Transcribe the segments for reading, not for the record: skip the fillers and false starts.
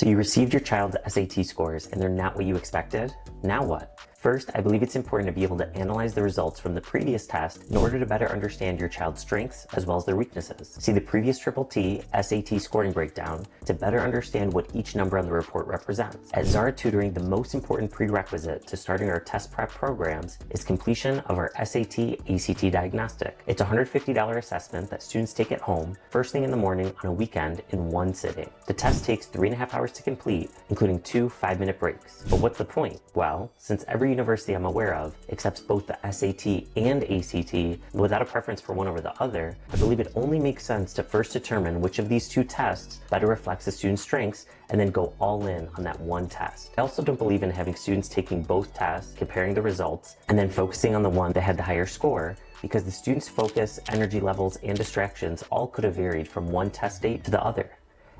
So you received your child's SAT scores and they're not what you expected? Now what? First, I believe it's important to be able to analyze the results from the previous test in order to better understand your child's strengths as well as their weaknesses. See the previous Triple T SAT scoring breakdown to better understand what each number on the report represents. At Zara Tutoring, the most important prerequisite to starting our test prep programs is completion of our SAT ACT diagnostic. It's a $150 assessment that students take at home first thing in the morning on a weekend in one sitting. The test takes 3.5 hours to complete, including 2 5-minute breaks. But what's the point? Well, since every university I'm aware of accepts both the SAT and ACT without a preference for one over the other, I believe it only makes sense to first determine which of these two tests better reflects the student's strengths and then go all in on that one test. I also don't believe in having students taking both tests, comparing the results, and then focusing on the one that had the higher score, because the student's focus, energy levels, and distractions all could have varied from one test date to the other.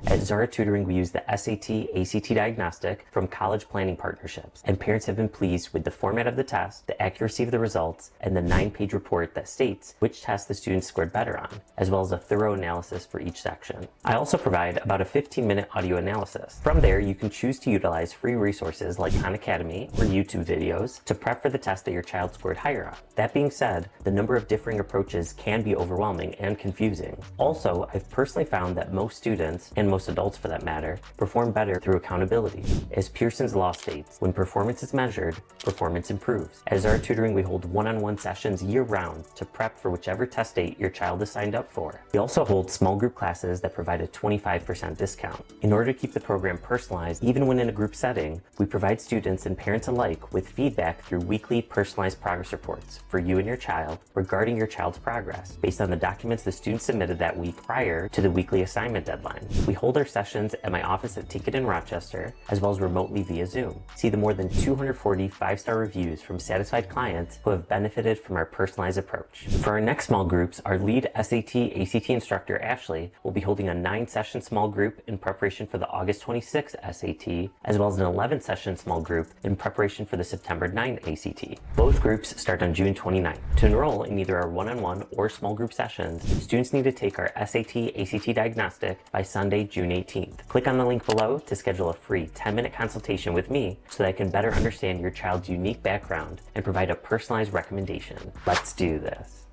At Zara Tutoring, we use the SAT ACT diagnostic from college planning partnerships, and parents have been pleased with the format of the test, the accuracy of the results, and the 9-page report that states which test the students scored better on, as well as a thorough analysis for each section. I also provide about a 15-minute audio analysis. From there, you can choose to utilize free resources like Khan Academy or YouTube videos to prep for the test that your child scored higher on. That being said, the number of differing approaches can be overwhelming and confusing. Also, I've personally found that most students, and most adults for that matter, perform better through accountability. As Pearson's law states, when performance is measured, performance improves. At Zara Tutoring, we hold one-on-one sessions year-round to prep for whichever test date your child is signed up for. We also hold small group classes that provide a 25% discount. In order to keep the program personalized, even when in a group setting, we provide students and parents alike with feedback through weekly personalized progress reports for you and your child regarding your child's progress, based on the documents the student submitted that week prior to the weekly assignment deadline. We hold our sessions at my office at Tinket in Rochester, as well as remotely via Zoom. See the more than 240 5-star reviews from satisfied clients who have benefited from our personalized approach. For our next small groups, our lead SAT ACT instructor, Ashley, will be holding a 9-session small group in preparation for the August 26 SAT, as well as an 11-session small group in preparation for the September 9 ACT. Both groups start on June 29. To enroll in either our one-on-one or small group sessions, students need to take our SAT ACT diagnostic by Sunday, June 18th. Click on the link below to schedule a free 10-minute consultation with me so that I can better understand your child's unique background and provide a personalized recommendation. Let's do this.